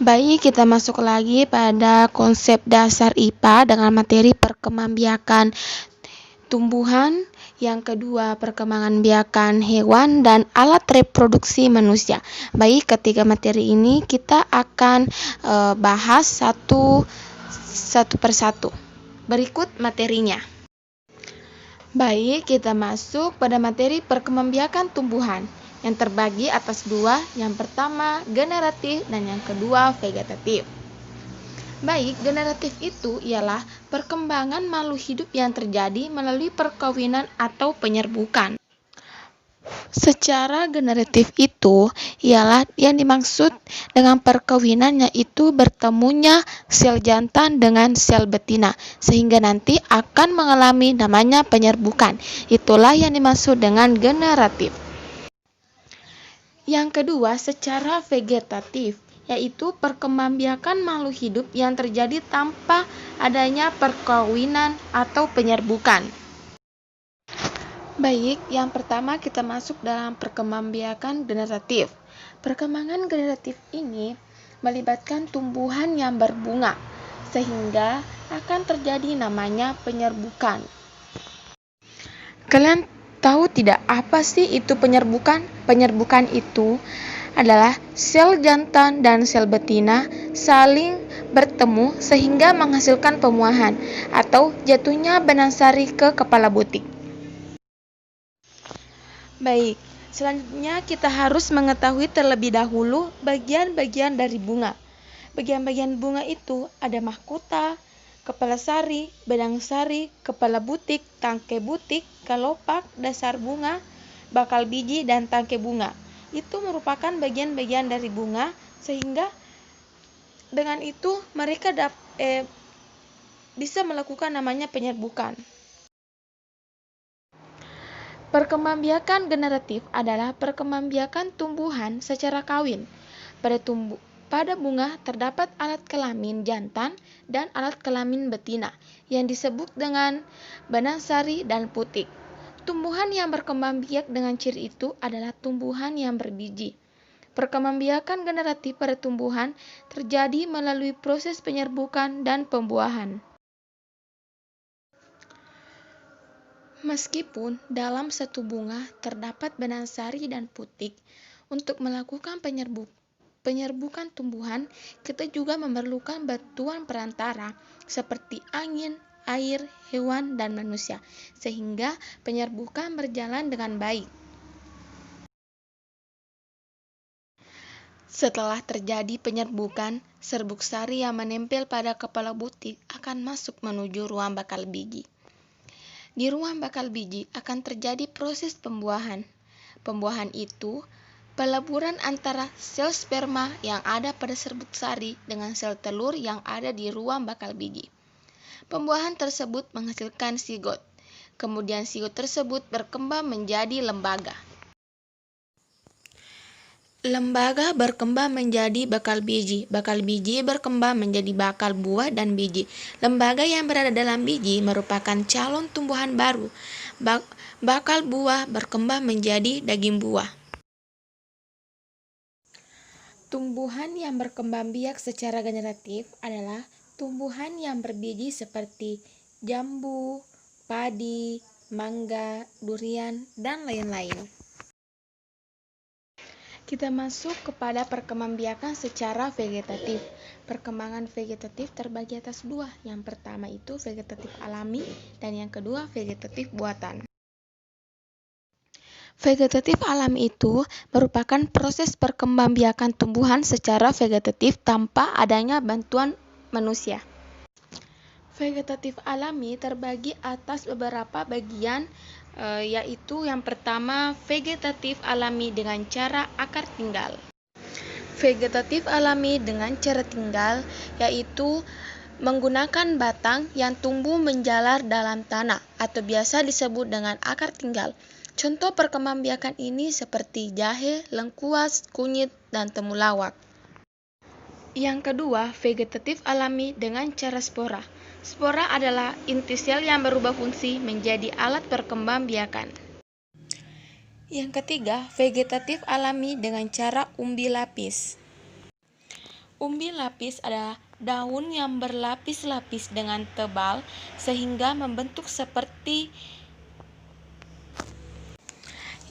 Baik, kita masuk lagi pada konsep dasar IPA dengan materi perkembangbiakan tumbuhan, yang kedua perkembangan biakan hewan dan alat reproduksi manusia. Baik, ketiga materi ini kita akan bahas satu persatu. Berikut materinya. Baik, kita masuk pada materi perkembangbiakan tumbuhan yang terbagi atas dua, yang pertama generatif dan yang kedua vegetatif. Baik, generatif itu ialah perkembangan makhluk hidup yang terjadi melalui perkawinan atau penyerbukan. Secara generatif itu ialah yang dimaksud dengan perkawinan yaitu bertemunya sel jantan dengan sel betina sehingga nanti akan mengalami namanya penyerbukan. Itulah yang dimaksud dengan generatif. Yang kedua, secara vegetatif, yaitu perkembangbiakan makhluk hidup yang terjadi tanpa adanya perkawinan atau penyerbukan. Baik, yang pertama kita masuk dalam perkembangbiakan generatif. Perkembangan generatif ini melibatkan tumbuhan yang berbunga, sehingga akan terjadi namanya penyerbukan. Kalian tahu tidak apa sih itu penyerbukan? Penyerbukan itu adalah sel jantan dan sel betina saling bertemu sehingga menghasilkan pembuahan atau jatuhnya benang sari ke kepala butik. Baik, selanjutnya kita harus mengetahui terlebih dahulu bagian-bagian dari bunga. Bagian-bagian bunga itu ada mahkota, kepala sari, benang sari, kepala butik, tangkai butik, kelopak, dasar bunga, bakal biji, dan tangkai bunga. Itu merupakan bagian-bagian dari bunga, sehingga dengan itu mereka bisa melakukan namanya penyerbukan. Perkembangbiakan generatif adalah perkembangbiakan tumbuhan secara kawin. Pada bunga terdapat alat kelamin jantan dan alat kelamin betina yang disebut dengan benang sari dan putik. Tumbuhan yang berkembang biak dengan ciri itu adalah tumbuhan yang berbiji. Perkembangbiakan generatif pada tumbuhan terjadi melalui proses penyerbukan dan pembuahan. Meskipun dalam satu bunga terdapat benang sari dan putik, untuk melakukan penyerbukan tumbuhan, kita juga memerlukan bantuan perantara seperti angin, air, hewan, dan manusia, sehingga penyerbukan berjalan dengan baik. Setelah terjadi penyerbukan, serbuk sari yang menempel pada kepala butik akan masuk menuju ruang bakal biji. Di ruang bakal biji akan terjadi proses pembuahan. Pembuahan itu peleburan antara sel sperma yang ada pada serbuk sari dengan sel telur yang ada di ruang bakal biji. Pembuahan tersebut menghasilkan sigot. Kemudian sigot tersebut berkembang menjadi lembaga. Lembaga berkembang menjadi bakal biji berkembang menjadi bakal buah dan biji. Lembaga yang berada dalam biji merupakan calon tumbuhan baru. Bakal buah berkembang menjadi daging buah. Tumbuhan yang berkembang biak secara generatif adalah tumbuhan yang berbiji seperti jambu, padi, mangga, durian, dan lain-lain. Kita masuk kepada perkembangbiakan secara vegetatif. Perkembangan vegetatif terbagi atas dua. Yang pertama itu vegetatif alami dan yang kedua vegetatif buatan. Vegetatif alami itu merupakan proses perkembangbiakan tumbuhan secara vegetatif tanpa adanya bantuan manusia. Vegetatif alami terbagi atas beberapa bagian, yaitu yang pertama vegetatif alami dengan cara akar tinggal. Vegetatif alami dengan cara tinggal yaitu menggunakan batang yang tumbuh menjalar dalam tanah atau biasa disebut dengan akar tinggal. Contoh perkembangbiakan ini seperti jahe, lengkuas, kunyit, dan temulawak. Yang kedua, vegetatif alami dengan cara spora. Spora adalah inti sel yang berubah fungsi menjadi alat perkembangbiakan. Yang ketiga, vegetatif alami dengan cara umbi lapis. Umbi lapis adalah daun yang berlapis-lapis dengan tebal sehingga membentuk seperti.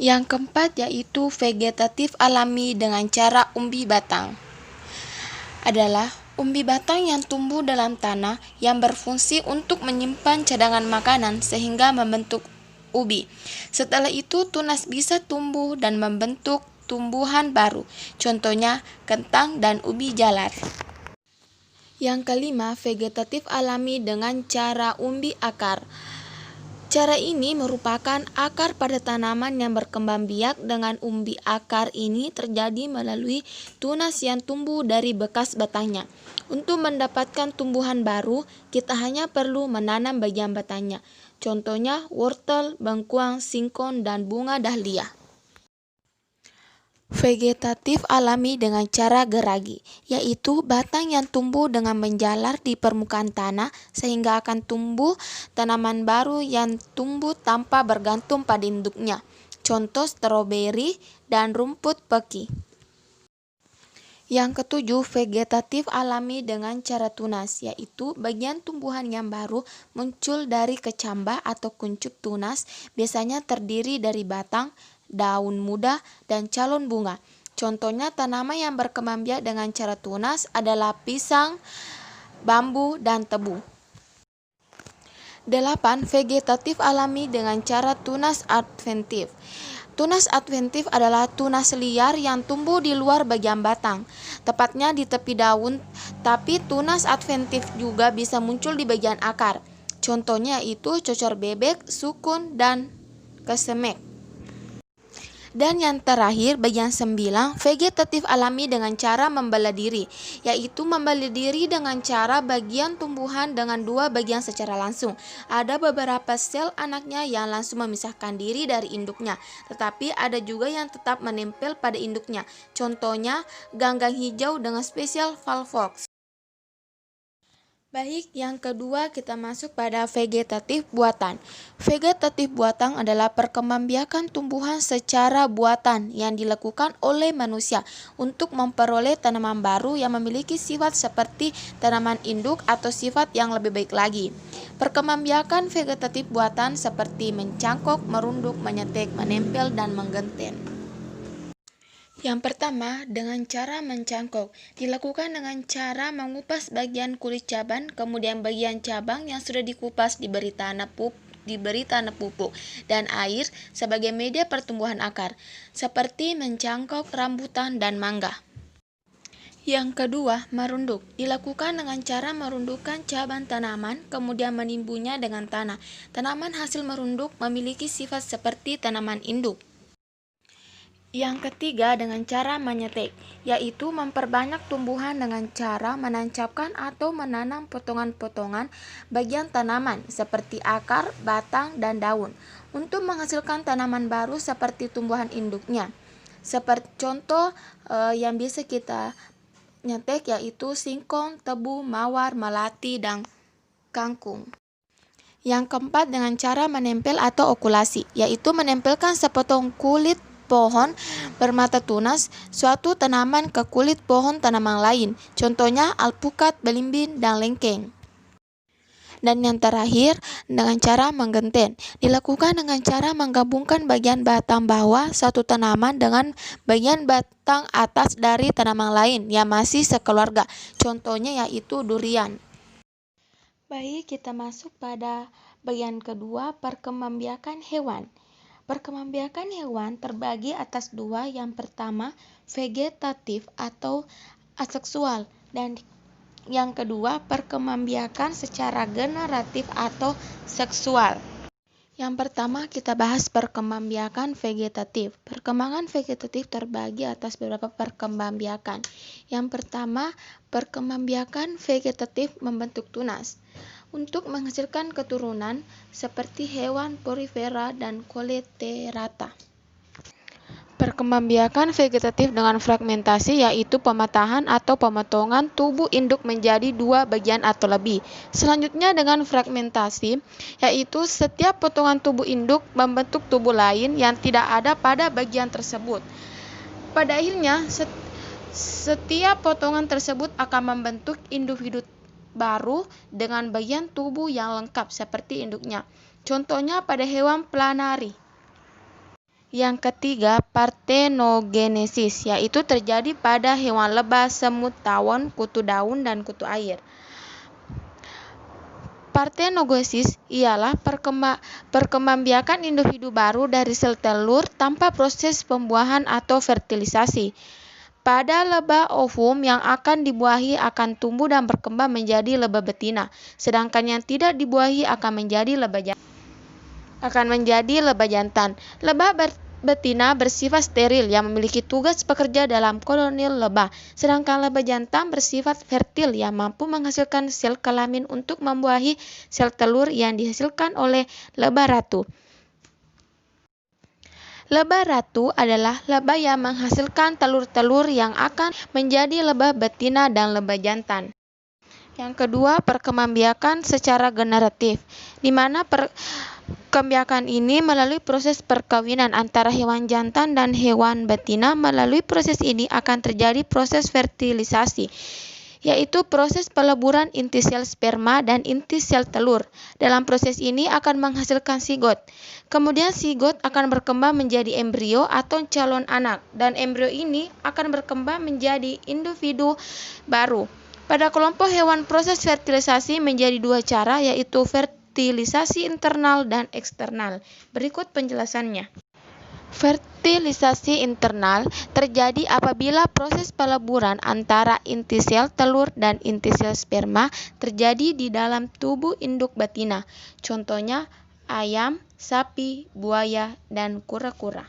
Yang keempat yaitu vegetatif alami dengan cara umbi batang. Adalah umbi batang yang tumbuh dalam tanah yang berfungsi untuk menyimpan cadangan makanan sehingga membentuk ubi. Setelah itu tunas bisa tumbuh dan membentuk tumbuhan baru, contohnya kentang dan ubi jalar. Yang kelima, vegetatif alami dengan cara umbi akar. Cara ini merupakan akar pada tanaman yang berkembang biak. Dengan umbi akar ini terjadi melalui tunas yang tumbuh dari bekas batangnya. Untuk mendapatkan tumbuhan baru, kita hanya perlu menanam bagian batangnya. Contohnya wortel, bengkuang, singkong, dan bunga dahlia. Vegetatif alami dengan cara geragi, yaitu batang yang tumbuh dengan menjalar di permukaan tanah sehingga akan tumbuh tanaman baru yang tumbuh tanpa bergantung pada induknya. Contoh stroberi dan rumput peki. Yang ketujuh, vegetatif alami dengan cara tunas, yaitu bagian tumbuhan yang baru muncul dari kecambah atau kuncup tunas, biasanya terdiri dari batang, daun muda, dan calon bunga. Contohnya tanaman yang berkembang biak dengan cara tunas adalah pisang, bambu, dan tebu. 8. Vegetatif alami dengan cara tunas adventif. Tunas adventif adalah tunas liar yang tumbuh di luar bagian batang, tepatnya di tepi daun, tapi tunas adventif juga bisa muncul di bagian akar. Contohnya yaitu cocor bebek, sukun, dan kesemek. Dan yang terakhir, bagian 9, vegetatif alami dengan cara membelah diri, yaitu membelah diri dengan cara bagian tumbuhan dengan dua bagian secara langsung. Ada beberapa sel anaknya yang langsung memisahkan diri dari induknya, tetapi ada juga yang tetap menempel pada induknya. Contohnya, ganggang hijau dengan spesial Valvox. Baik, yang kedua kita masuk pada vegetatif buatan. Vegetatif buatan adalah perkembangbiakan tumbuhan secara buatan yang dilakukan oleh manusia untuk memperoleh tanaman baru yang memiliki sifat seperti tanaman induk atau sifat yang lebih baik lagi. Perkembangbiakan vegetatif buatan seperti mencangkok, merunduk, menyetek, menempel, dan menggenten. Yang pertama, dengan cara mencangkok. Dilakukan dengan cara mengupas bagian kulit cabang, kemudian bagian cabang yang sudah dikupas diberi tanah pupuk dan air sebagai media pertumbuhan akar, seperti mencangkok rambutan dan mangga. Yang kedua, merunduk. Dilakukan dengan cara merundukkan cabang tanaman, kemudian menimbunya dengan tanah. Tanaman hasil merunduk memiliki sifat seperti tanaman induk. Yang ketiga, dengan cara menyetek, yaitu memperbanyak tumbuhan dengan cara menancapkan atau menanam potongan-potongan bagian tanaman seperti akar, batang, dan daun untuk menghasilkan tanaman baru seperti tumbuhan induknya. Seperti contoh yang bisa kita nyetek yaitu singkong, tebu, mawar, melati, dan kangkung. Yang keempat, dengan cara menempel atau okulasi, yaitu menempelkan sepotong kulit pohon bermata tunas suatu tanaman ke kulit pohon tanaman lain, contohnya alpukat, belimbing, dan lengkeng. Dan yang terakhir, dengan cara menggenten. Dilakukan dengan cara menggabungkan bagian batang bawah satu tanaman dengan bagian batang atas dari tanaman lain yang masih sekeluarga, contohnya yaitu durian. Baik, kita masuk pada bagian kedua, perkembangbiakan hewan. Perkembangbiakan hewan terbagi atas dua. Yang pertama, vegetatif atau aseksual, dan yang kedua, perkembangbiakan secara generatif atau seksual. Yang pertama, kita bahas perkembangbiakan vegetatif. Perkembangan vegetatif terbagi atas beberapa perkembangbiakan. Yang pertama, perkembangbiakan vegetatif membentuk tunas untuk menghasilkan keturunan seperti hewan porifera dan coleterata. Perkembangbiakan vegetatif dengan fragmentasi, yaitu pematahan atau pemotongan tubuh induk menjadi dua bagian atau lebih. Selanjutnya dengan fragmentasi, yaitu setiap potongan tubuh induk membentuk tubuh lain yang tidak ada pada bagian tersebut. Pada akhirnya, Setiap potongan tersebut akan membentuk individu baru dengan bagian tubuh yang lengkap seperti induknya. Contohnya pada hewan planari. Yang ketiga, partenogenesis, yaitu terjadi pada hewan lebah, semut, tawon, kutu daun, dan kutu air. Partenogenesis ialah perkembangbiakan individu baru dari sel telur tanpa proses pembuahan atau fertilisasi. Pada lebah, ovum yang akan dibuahi akan tumbuh dan berkembang menjadi lebah betina, sedangkan yang tidak dibuahi akan menjadi lebah jantan. Lebah betina bersifat steril yang memiliki tugas bekerja dalam koloni lebah, sedangkan lebah jantan bersifat fertil yang mampu menghasilkan sel kelamin untuk membuahi sel telur yang dihasilkan oleh lebah ratu. Lebah ratu adalah lebah yang menghasilkan telur-telur yang akan menjadi lebah betina dan lebah jantan. Yang kedua, perkembangbiakan secara generatif, di mana perkembangbiakan ini melalui proses perkawinan antara hewan jantan dan hewan betina. Melalui proses ini akan terjadi proses fertilisasi, yaitu proses peleburan inti sel sperma dan inti sel telur. Dalam proses ini akan menghasilkan sigot. Kemudian sigot akan berkembang menjadi embrio atau calon anak, dan embrio ini akan berkembang menjadi individu baru. Pada kelompok hewan, proses fertilisasi menjadi dua cara, yaitu fertilisasi internal dan eksternal. Berikut penjelasannya. Fertilisasi internal terjadi apabila proses peleburan antara inti sel telur dan inti sel sperma terjadi di dalam tubuh induk betina. Contohnya ayam, sapi, buaya, dan kura-kura.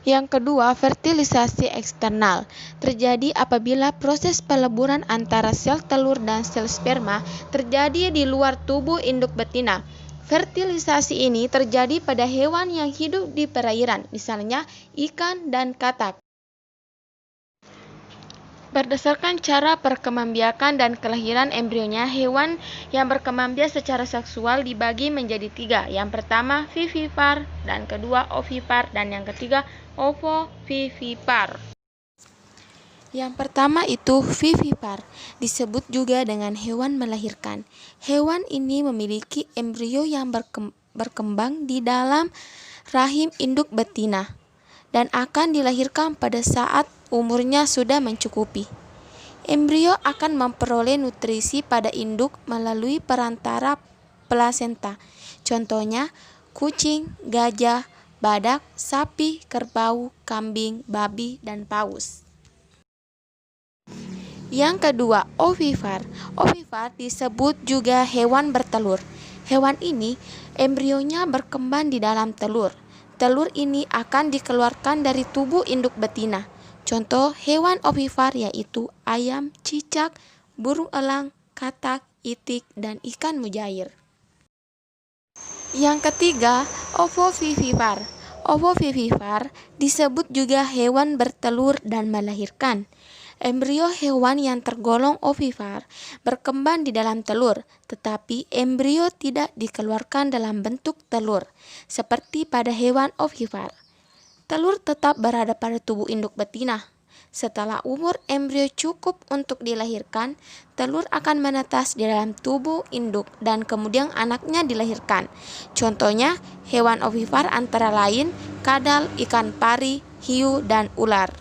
Yang kedua, fertilisasi eksternal terjadi apabila proses peleburan antara sel telur dan sel sperma terjadi di luar tubuh induk betina. Fertilisasi ini terjadi pada hewan yang hidup di perairan, misalnya ikan dan katak. Berdasarkan cara perkembangbiakan dan kelahiran embrionya, hewan yang berkembangbiak secara seksual dibagi menjadi tiga. Yang pertama vivipar, dan kedua ovipar, dan yang ketiga ovovivipar. Yang pertama itu vivipar, disebut juga dengan hewan melahirkan. Hewan ini memiliki embrio yang berkembang di dalam rahim induk betina dan akan dilahirkan pada saat umurnya sudah mencukupi. Embrio akan memperoleh nutrisi pada induk melalui perantara plasenta. Contohnya kucing, gajah, badak, sapi, kerbau, kambing, babi, dan paus. Yang kedua, ovipar. Ovipar disebut juga hewan bertelur. Hewan ini embrionya berkembang di dalam telur. Telur ini akan dikeluarkan dari tubuh induk betina. Contoh hewan ovipar yaitu ayam, cicak, burung elang, katak, itik, dan ikan mujair. Yang ketiga, ovovivipar. Ovovivipar disebut juga hewan bertelur dan melahirkan. Embrio hewan yang tergolong ovipar berkembang di dalam telur, tetapi embrio tidak dikeluarkan dalam bentuk telur, seperti pada hewan ovipar. Telur tetap berada pada tubuh induk betina. Setelah umur embrio cukup untuk dilahirkan, telur akan menetas di dalam tubuh induk dan kemudian anaknya dilahirkan. Contohnya hewan ovipar antara lain kadal, ikan pari, hiu, dan ular.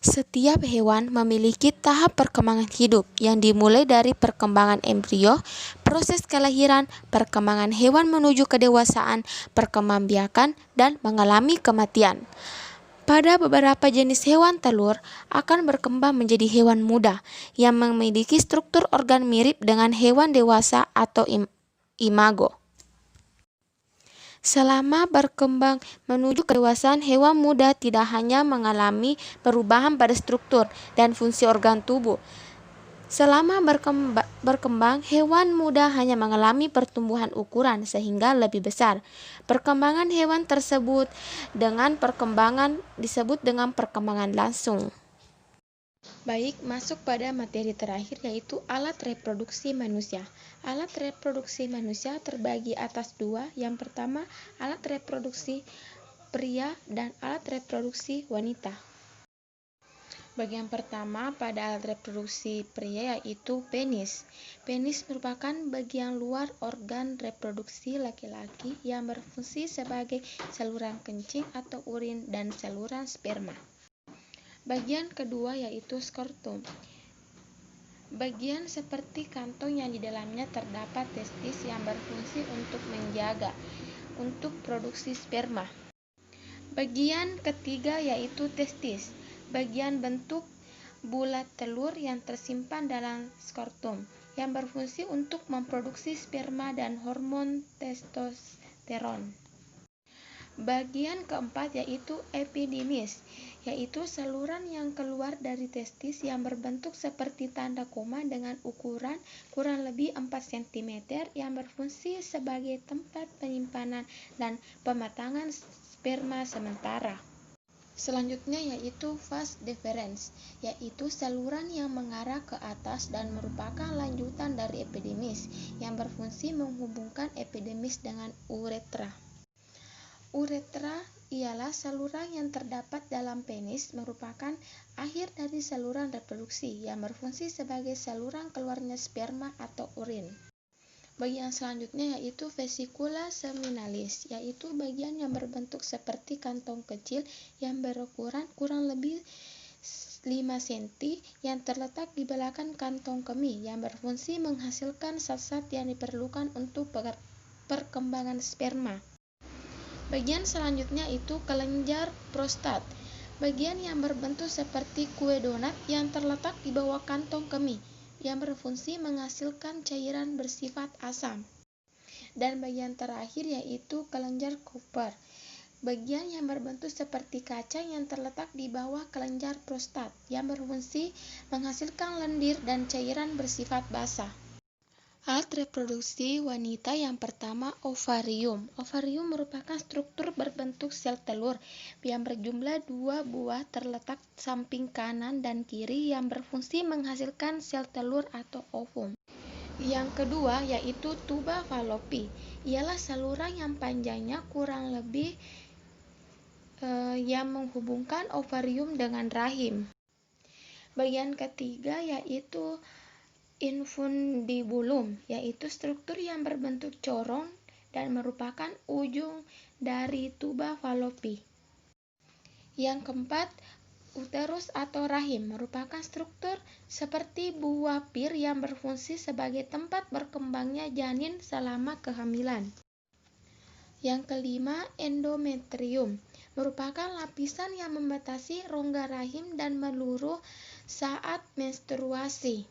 Setiap hewan memiliki tahap perkembangan hidup yang dimulai dari perkembangan embrio, proses kelahiran, perkembangan hewan menuju kedewasaan, perkembangbiakan, dan mengalami kematian. Pada beberapa jenis hewan telur akan berkembang menjadi hewan muda yang memiliki struktur organ mirip dengan hewan dewasa atau imago. Selama berkembang menuju kedewasaan, hewan muda tidak hanya mengalami perubahan pada struktur dan fungsi organ tubuh. Selama berkembang, hewan muda hanya mengalami pertumbuhan ukuran sehingga lebih besar. Perkembangan hewan tersebut disebut dengan perkembangan langsung. Baik, masuk pada materi terakhir yaitu alat reproduksi manusia. Alat reproduksi manusia terbagi atas dua. Yang pertama, alat reproduksi pria dan alat reproduksi wanita. Bagian pertama pada alat reproduksi pria yaitu penis. Penis merupakan bagian luar organ reproduksi laki-laki yang berfungsi sebagai saluran kencing atau urin dan saluran sperma. Bagian kedua yaitu skrotum. Bagian seperti kantong yang di dalamnya terdapat testis yang berfungsi untuk menjaga untuk produksi sperma. Bagian ketiga yaitu testis. Bagian bentuk bulat telur yang tersimpan dalam skrotum yang berfungsi untuk memproduksi sperma dan hormon testosteron. Bagian keempat yaitu epidimis, yaitu saluran yang keluar dari testis yang berbentuk seperti tanda koma dengan ukuran kurang lebih 4 cm yang berfungsi sebagai tempat penyimpanan dan pematangan sperma sementara. Selanjutnya yaitu vas deferens, yaitu saluran yang mengarah ke atas dan merupakan lanjutan dari epidimis yang berfungsi menghubungkan epidimis dengan uretra. Uretra ialah saluran yang terdapat dalam penis, merupakan akhir dari saluran reproduksi yang berfungsi sebagai saluran keluarnya sperma atau urin. Bagian selanjutnya yaitu vesikula seminalis, yaitu bagian yang berbentuk seperti kantong kecil yang berukuran kurang lebih 5 cm yang terletak di belakang kantong kemih yang berfungsi menghasilkan zat-zat yang diperlukan untuk perkembangan sperma. Bagian selanjutnya itu kelenjar prostat, bagian yang berbentuk seperti kue donat yang terletak di bawah kantong kemih yang berfungsi menghasilkan cairan bersifat asam. Dan bagian terakhir yaitu kelenjar Cooper, bagian yang berbentuk seperti kacang yang terletak di bawah kelenjar prostat yang berfungsi menghasilkan lendir dan cairan bersifat basah. Alat reproduksi wanita yang pertama ovarium. Ovarium merupakan struktur berbentuk sel telur yang berjumlah 2 buah terletak samping kanan dan kiri yang berfungsi menghasilkan sel telur atau ovum. Yang kedua yaitu tuba fallopi. Ialah saluran yang panjangnya kurang lebih yang menghubungkan ovarium dengan rahim. Bagian ketiga yaitu infundibulum, yaitu struktur yang berbentuk corong dan merupakan ujung dari tuba fallopi. Yang keempat, uterus atau rahim merupakan struktur seperti buah pir yang berfungsi sebagai tempat berkembangnya janin selama kehamilan. Yang kelima, endometrium merupakan lapisan yang membatasi rongga rahim dan meluruh saat menstruasi.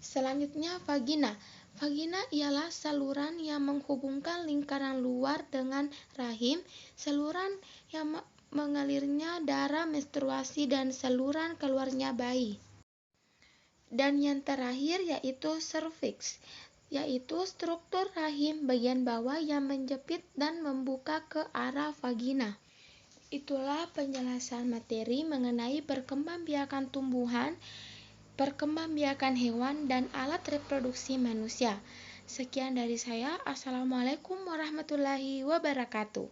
Selanjutnya vagina. Vagina ialah saluran yang menghubungkan lingkaran luar dengan rahim, saluran yang mengalirnya darah menstruasi dan saluran keluarnya bayi. Dan yang terakhir yaitu serviks, yaitu struktur rahim bagian bawah yang menjepit dan membuka ke arah vagina. Itulah penjelasan materi mengenai perkembangbiakan tumbuhan, perkembangbiakan hewan, dan alat reproduksi manusia. Sekian dari saya. Assalamualaikum warahmatullahi wabarakatuh.